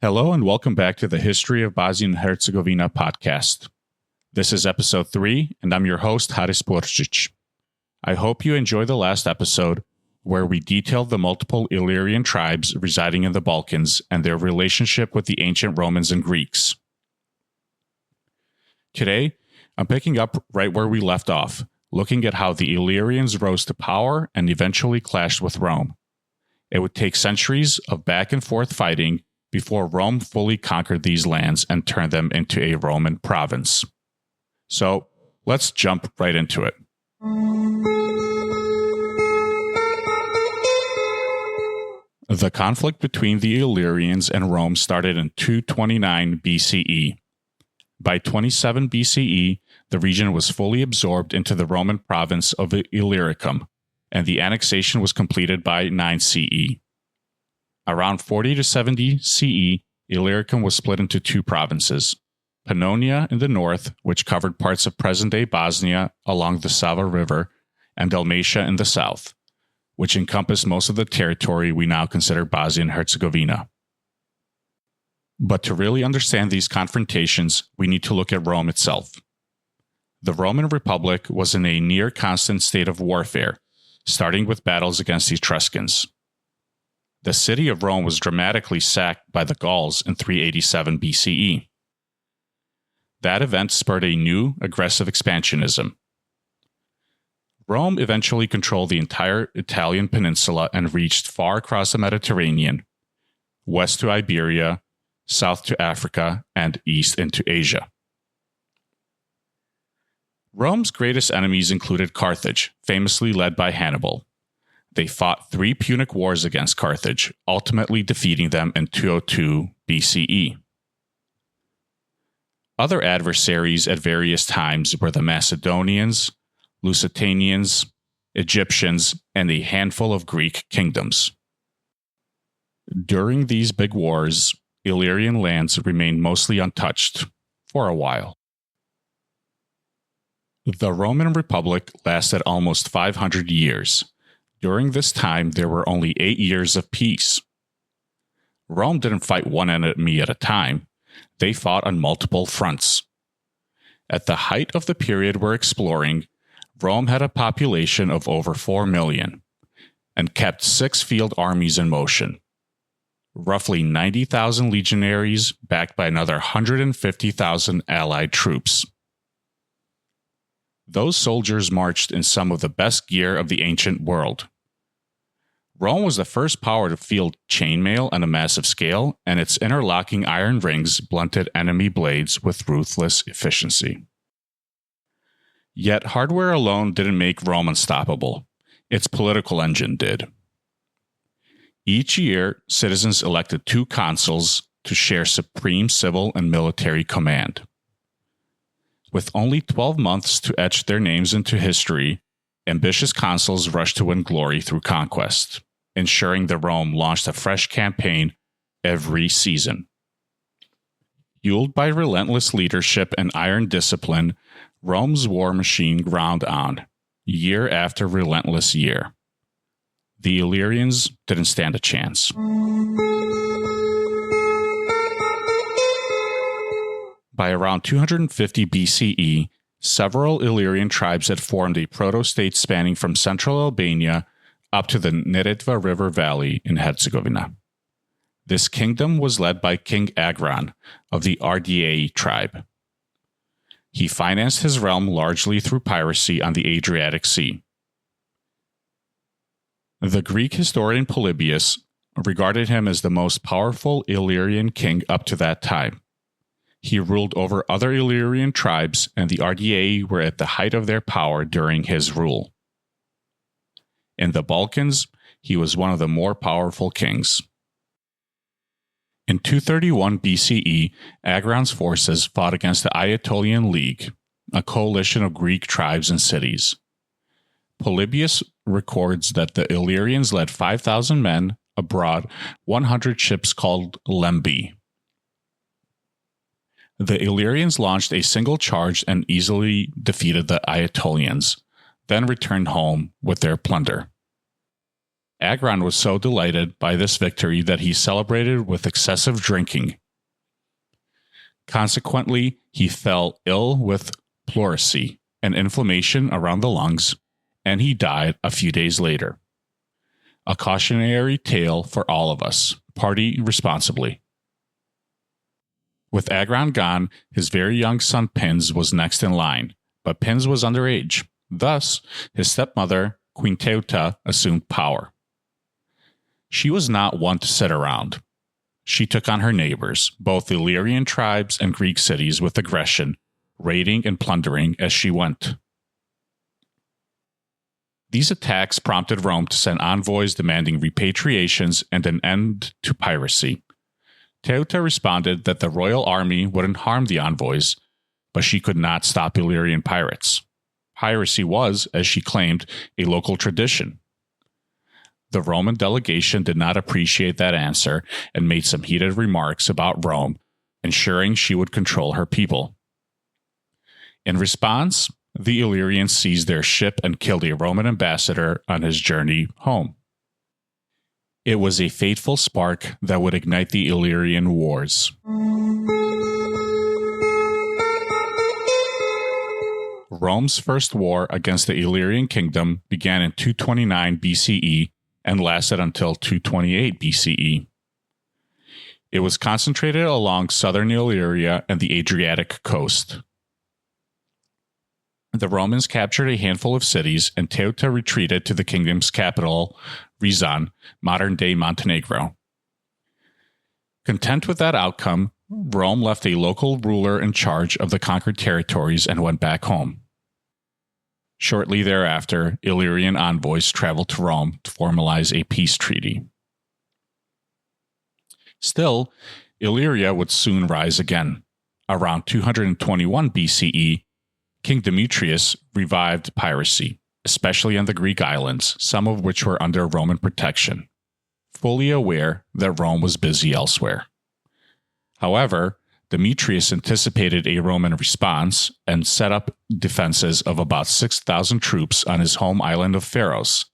Hello and welcome back to the History of Bosnia and Herzegovina podcast. This is episode 3, and I'm your host, Haris Borčić. I hope you enjoyed the last episode, where we detailed the multiple Illyrian tribes residing in the Balkans and their relationship with the ancient Romans and Greeks. Today, I'm picking up right where we left off, looking at how the Illyrians rose to power and eventually clashed with Rome. It would take centuries of back and forth fighting before Rome fully conquered these lands and turned them into a Roman province. So, let's jump right into it. The conflict between the Illyrians and Rome started in 229 BCE. By 27 BCE, the region was fully absorbed into the Roman province of Illyricum, and the annexation was completed by 9 CE. Around 40 to 70 CE, Illyricum was split into two provinces, Pannonia in the north, which covered parts of present-day Bosnia along the Sava River, and Dalmatia in the south, which encompassed most of the territory we now consider Bosnia and Herzegovina. But to really understand these confrontations, we need to look at Rome itself. The Roman Republic was in a near-constant state of warfare, starting with battles against the Etruscans. The city of Rome was dramatically sacked by the Gauls in 387 BCE. That event spurred a new, aggressive expansionism. Rome eventually controlled the entire Italian peninsula and reached far across the Mediterranean, west to Iberia, south to Africa, and east into Asia. Rome's greatest enemies included Carthage, famously led by Hannibal. They fought 3 Punic Wars against Carthage, ultimately defeating them in 202 BCE. Other adversaries at various times were the Macedonians, Lusitanians, Egyptians, and a handful of Greek kingdoms. During these big wars, Illyrian lands remained mostly untouched for a while. The Roman Republic lasted almost 500 years. During this time, there were only 8 years of peace. Rome didn't fight one enemy at a time. They fought on multiple fronts. At the height of the period we're exploring, Rome had a population of over 4 million and kept 6 field armies in motion. Roughly 90,000 legionaries backed by another 150,000 allied troops. Those soldiers marched in some of the best gear of the ancient world. Rome was the first power to field chainmail on a massive scale, and its interlocking iron rings blunted enemy blades with ruthless efficiency. Yet hardware alone didn't make Rome unstoppable. Its political engine did. Each year, citizens elected 2 consuls to share supreme civil and military command. With only 12 months to etch their names into history, ambitious consuls rushed to win glory through conquest, ensuring that Rome launched a fresh campaign every season. Fueled by relentless leadership and iron discipline, Rome's war machine ground on, year after relentless year. The Illyrians didn't stand a chance. By around 250 BCE, several Illyrian tribes had formed a proto-state spanning from central Albania up to the Neretva River Valley in Herzegovina. This kingdom was led by King Agron of the Ardii tribe. He financed his realm largely through piracy on the Adriatic Sea. The Greek historian Polybius regarded him as the most powerful Illyrian king up to that time. He ruled over other Illyrian tribes, and the Ardii were at the height of their power during his rule. In the Balkans, he was one of the more powerful kings. In 231 BCE, Agron's forces fought against the Aetolian League, a coalition of Greek tribes and cities. Polybius records that the Illyrians led 5,000 men abroad 100 ships called lembi. The Illyrians launched a single charge and easily defeated the Aetolians, then returned home with their plunder. Agron was so delighted by this victory that he celebrated with excessive drinking. Consequently, he fell ill with pleurisy, an inflammation around the lungs, and he died a few days later. A cautionary tale for all of us. Party responsibly. With Agron gone, his very young son Pins was next in line, but Pins was underage. Thus, his stepmother, Queen Teuta, assumed power. She was not one to sit around. She took on her neighbors, both Illyrian tribes and Greek cities, with aggression, raiding and plundering as she went. These attacks prompted Rome to send envoys demanding repatriations and an end to piracy. Teuta responded that the royal army wouldn't harm the envoys, but she could not stop Illyrian pirates. Piracy was, as she claimed, a local tradition. The Roman delegation did not appreciate that answer and made some heated remarks about Rome, ensuring she would control her people. In response, the Illyrians seized their ship and killed a Roman ambassador on his journey home. It was a fateful spark that would ignite the Illyrian Wars. Rome's first war against the Illyrian kingdom began in 229 BCE and lasted until 228 BCE. It was concentrated along southern Illyria and the Adriatic coast. The Romans captured a handful of cities, and Teuta retreated to the kingdom's capital, Rizan, modern-day Montenegro. Content with that outcome, Rome left a local ruler in charge of the conquered territories and went back home. Shortly thereafter, Illyrian envoys traveled to Rome to formalize a peace treaty. Still, Illyria would soon rise again. Around 221 BCE, King Demetrius revived piracy, especially on the Greek islands, some of which were under Roman protection, fully aware that Rome was busy elsewhere. However, Demetrius anticipated a Roman response and set up defenses of about 6,000 troops on his home island of Faros,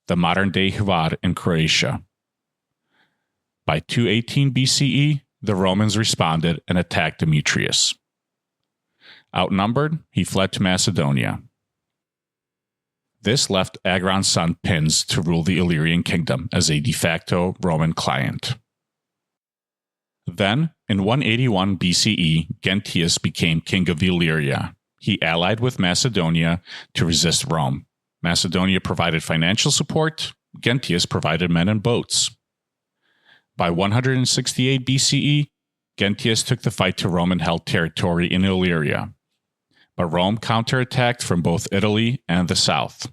the modern-day Hvar in Croatia. By 218 BCE, the Romans responded and attacked Demetrius. Outnumbered, he fled to Macedonia. This left Agron's son Pins to rule the Illyrian kingdom as a de facto Roman client. Then, in 181 BCE, Gentius became king of Illyria. He allied with Macedonia to resist Rome. Macedonia provided financial support. Gentius provided men and boats. By 168 BCE, Gentius took the fight to Roman-held territory in Illyria, but Rome counterattacked from both Italy and the south.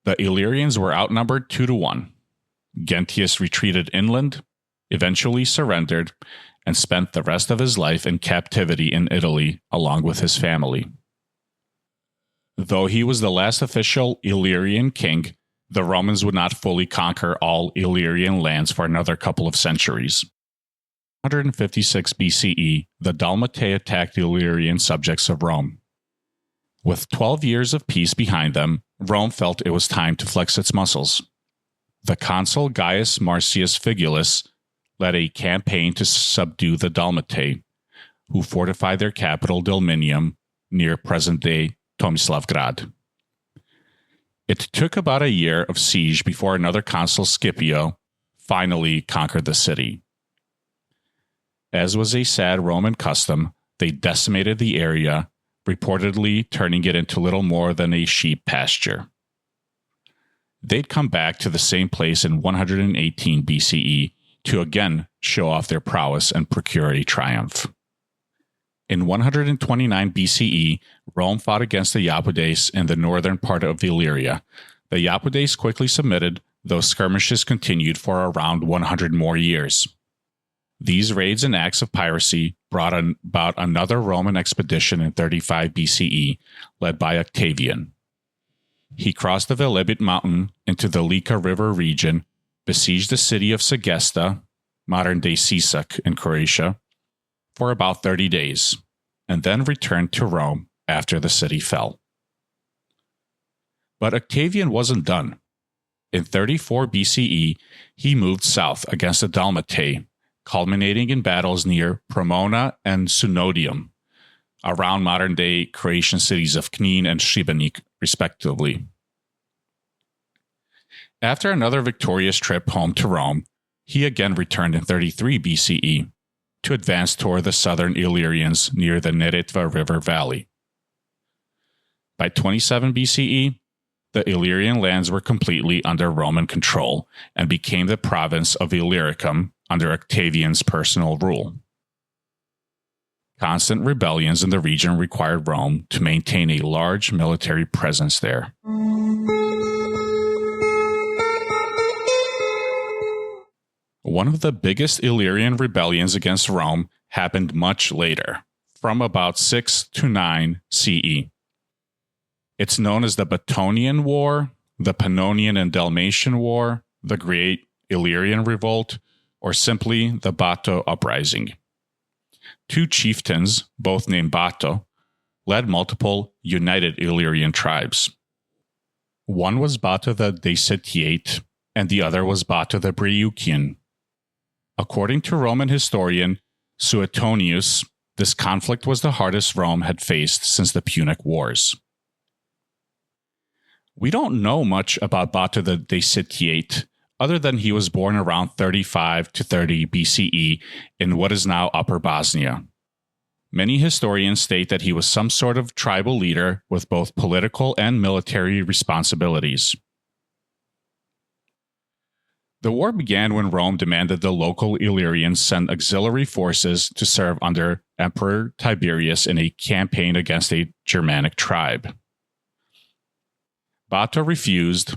The Illyrians were outnumbered 2-1. Gentius retreated inland, eventually surrendered, and spent the rest of his life in captivity in Italy along with his family. Though he was the last official Illyrian king, the Romans would not fully conquer all Illyrian lands for another couple of centuries. 156 BCE, the Dalmatae attacked the Illyrian subjects of Rome. With 12 years of peace behind them, Rome felt it was time to flex its muscles. The consul Gaius Marcius Figulus led a campaign to subdue the Dalmatae, who fortified their capital Dilminium near present-day Tomislavgrad. It took about a year of siege before another consul, Scipio, finally conquered the city. As was a sad Roman custom, they decimated the area, reportedly turning it into little more than a sheep pasture. They'd come back to the same place in 118 BCE to again show off their prowess and procure a triumph. In 129 BCE, Rome fought against the Iapydes in the northern part of Illyria. The Iapydes quickly submitted, though skirmishes continued for around 100 more years. These raids and acts of piracy brought about another Roman expedition in 35 BCE, led by Octavian. He crossed the Velebit mountain into the Lika River region, besieged the city of Segesta, modern-day Sisak in Croatia, for about 30 days, and then returned to Rome after the city fell. But Octavian wasn't done. In 34 BCE, he moved south against the Dalmatae, culminating in battles near Promona and Sunodium, around modern-day Croatian cities of Knin and Šibenik, respectively. After another victorious trip home to Rome, he again returned in 33 BCE to advance toward the southern Illyrians near the Neretva River Valley. By 27 BCE, the Illyrian lands were completely under Roman control and became the province of Illyricum under Octavian's personal rule. Constant rebellions in the region required Rome to maintain a large military presence there. One of the biggest Illyrian rebellions against Rome happened much later, from about 6 to 9 CE. It's known as the Battonian War, the Pannonian and Dalmatian War, the Great Illyrian Revolt, or simply the Bato Uprising. Two chieftains, both named Bato, led multiple united Illyrian tribes. One was Bato the Daesitiate, and the other was Bato the Breucian. According to Roman historian Suetonius, this conflict was the hardest Rome had faced since the Punic Wars. We don't know much about Bato the Daesitiate, other than he was born around 35 to 30 BCE in what is now Upper Bosnia. Many historians state that he was some sort of tribal leader with both political and military responsibilities. The war began when Rome demanded the local Illyrians send auxiliary forces to serve under Emperor Tiberius in a campaign against a Germanic tribe. Bato refused,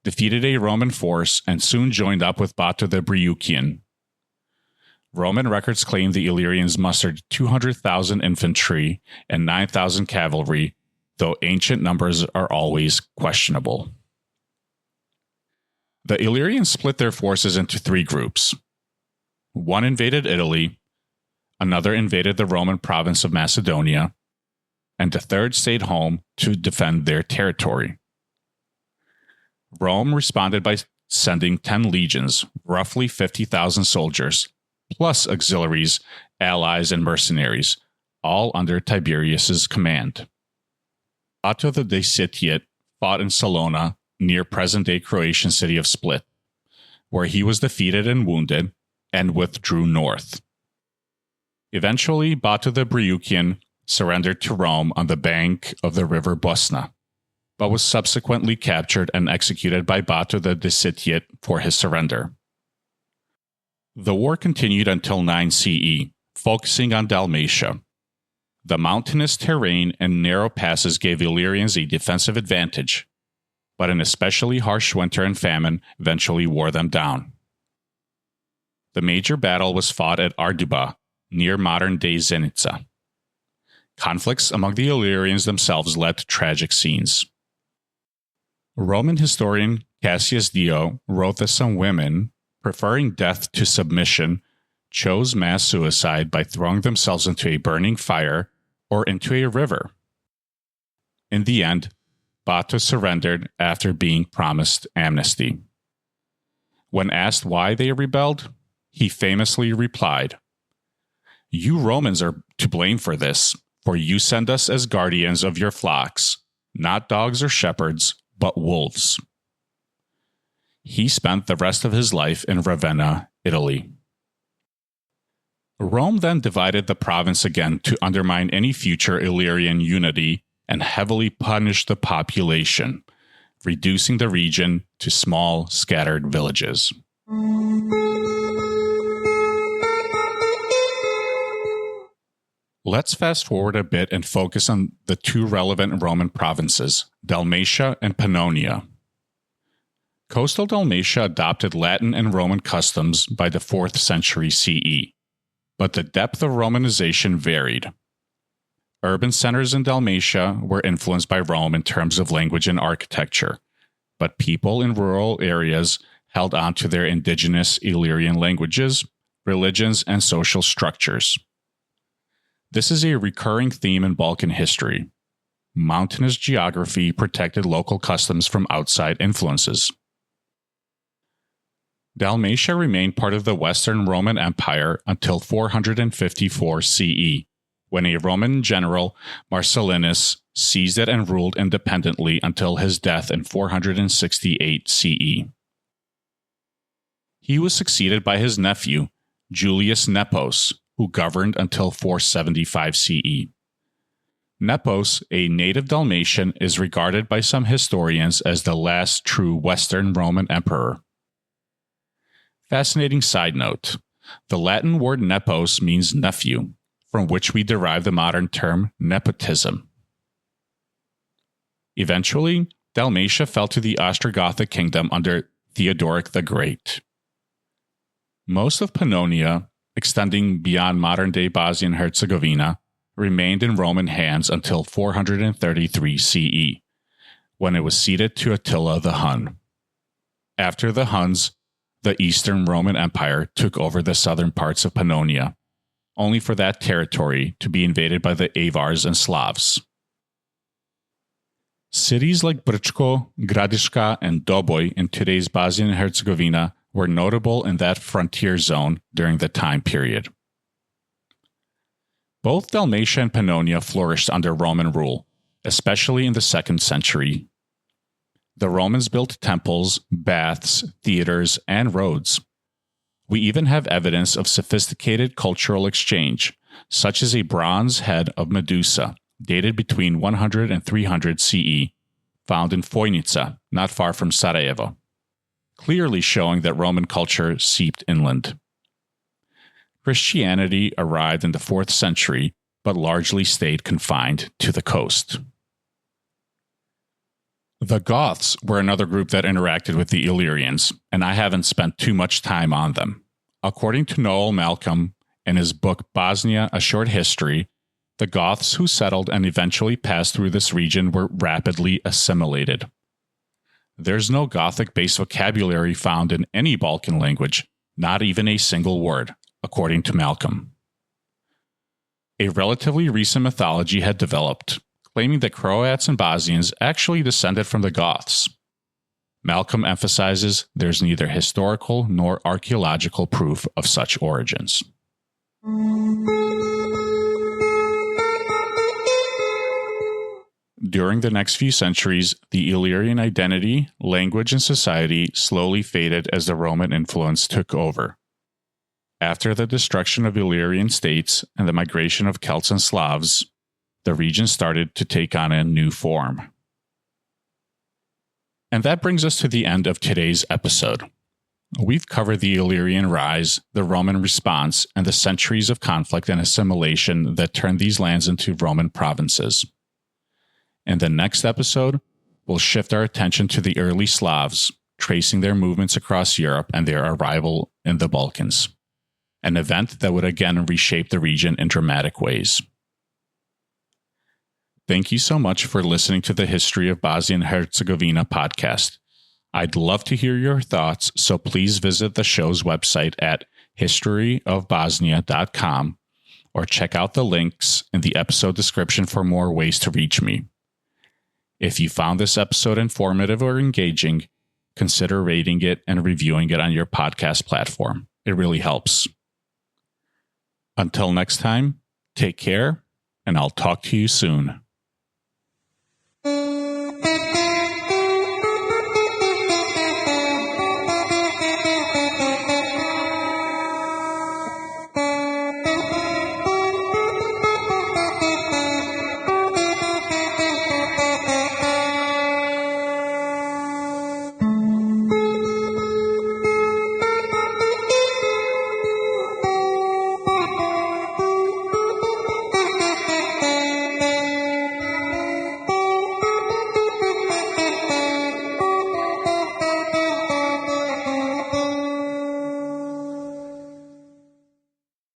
defeated a Roman force, and soon joined up with Bato the Breucian. Roman records claim the Illyrians mustered 200,000 infantry and 9,000 cavalry, though ancient numbers are always questionable. The Illyrians split their forces into three groups. One invaded Italy, another invaded the Roman province of Macedonia, and the third stayed home to defend their territory. Rome responded by sending 10 legions, roughly 50,000 soldiers, plus auxiliaries, allies, and mercenaries, all under Tiberius's command. Bato the Daesitiate fought in Salona, near present-day Croatian city of Split, where he was defeated and wounded, and withdrew north. Eventually, Bato the Breucian surrendered to Rome on the bank of the river Bosnia, but was subsequently captured and executed by Bato the Daesitiate for his surrender. The war continued until 9 CE, focusing on Dalmatia. The mountainous terrain and narrow passes gave Illyrians a defensive advantage, but an especially harsh winter and famine eventually wore them down. The major battle was fought at Arduba, near modern-day Zenica. Conflicts among the Illyrians themselves led to tragic scenes. Roman historian Cassius Dio wrote that some women, preferring death to submission, chose mass suicide by throwing themselves into a burning fire or into a river. In the end, Bato surrendered after being promised amnesty. When asked why they rebelled, he famously replied, "You Romans are to blame for this, for you send us as guardians of your flocks, not dogs or shepherds, but wolves." He spent the rest of his life in Ravenna, Italy. Rome then divided the province again to undermine any future Illyrian unity and heavily punished the population, reducing the region to small, scattered villages. Let's fast forward a bit and focus on the two relevant Roman provinces, Dalmatia and Pannonia. Coastal Dalmatia adopted Latin and Roman customs by the 4th century CE, but the depth of Romanization varied. Urban centers in Dalmatia were influenced by Rome in terms of language and architecture, but people in rural areas held on to their indigenous Illyrian languages, religions, and social structures. This is a recurring theme in Balkan history. mountainous geography protected local customs from outside influences. Dalmatia remained part of the Western Roman Empire until 454 CE, when a Roman general, Marcellinus, seized it and ruled independently until his death in 468 CE. He was succeeded by his nephew, Julius Nepos, who governed until 475 CE. Nepos, a native Dalmatian, is regarded by some historians as the last true Western Roman emperor. Fascinating side note, the Latin word nepos means nephew, from which we derive the modern term nepotism. Eventually, Dalmatia fell to the Ostrogothic kingdom under Theodoric the Great. Most of Pannonia, extending beyond modern-day Bosnia and Herzegovina, remained in Roman hands until 433 CE, when it was ceded to Attila the Hun. After the Huns, the Eastern Roman Empire took over the southern parts of Pannonia, only for that territory to be invaded by the Avars and Slavs. Cities like Brčko, Gradiška, and Doboj in today's Bosnia and Herzegovina were notable in that frontier zone during the time period. Both Dalmatia and Pannonia flourished under Roman rule, especially in the 2nd century. The Romans built temples, baths, theaters, and roads. We even have evidence of sophisticated cultural exchange, such as a bronze head of Medusa, dated between 100 and 300 CE, found in Vojnica, not far from Sarajevo, clearly showing that Roman culture seeped inland. Christianity arrived in the 4th century, but largely stayed confined to the coast. The Goths were another group that interacted with the Illyrians, and I haven't spent too much time on them. According to Noel Malcolm, in his book Bosnia, A Short History, the Goths who settled and eventually passed through this region were rapidly assimilated. There's no Gothic-based vocabulary found in any Balkan language, not even a single word, according to Malcolm. A relatively recent mythology had developed, claiming that Croats and Bosnians actually descended from the Goths. Malcolm emphasizes there's neither historical nor archaeological proof of such origins. During the next few centuries, the Illyrian identity, language, and society slowly faded as the Roman influence took over. After the destruction of Illyrian states and the migration of Celts and Slavs, the region started to take on a new form. And that brings us to the end of today's episode. We've covered the Illyrian rise, the Roman response, and the centuries of conflict and assimilation that turned these lands into Roman provinces. In the next episode, we'll shift our attention to the early Slavs, tracing their movements across Europe and their arrival in the Balkans, an event that would again reshape the region in dramatic ways. Thank you so much for listening to the History of Bosnia and Herzegovina podcast. I'd love to hear your thoughts, so please visit the show's website at historyofbosnia.com or check out the links in the episode description for more ways to reach me. If you found this episode informative or engaging, consider rating it and reviewing it on your podcast platform. It really helps. Until next time, take care, and I'll talk to you soon.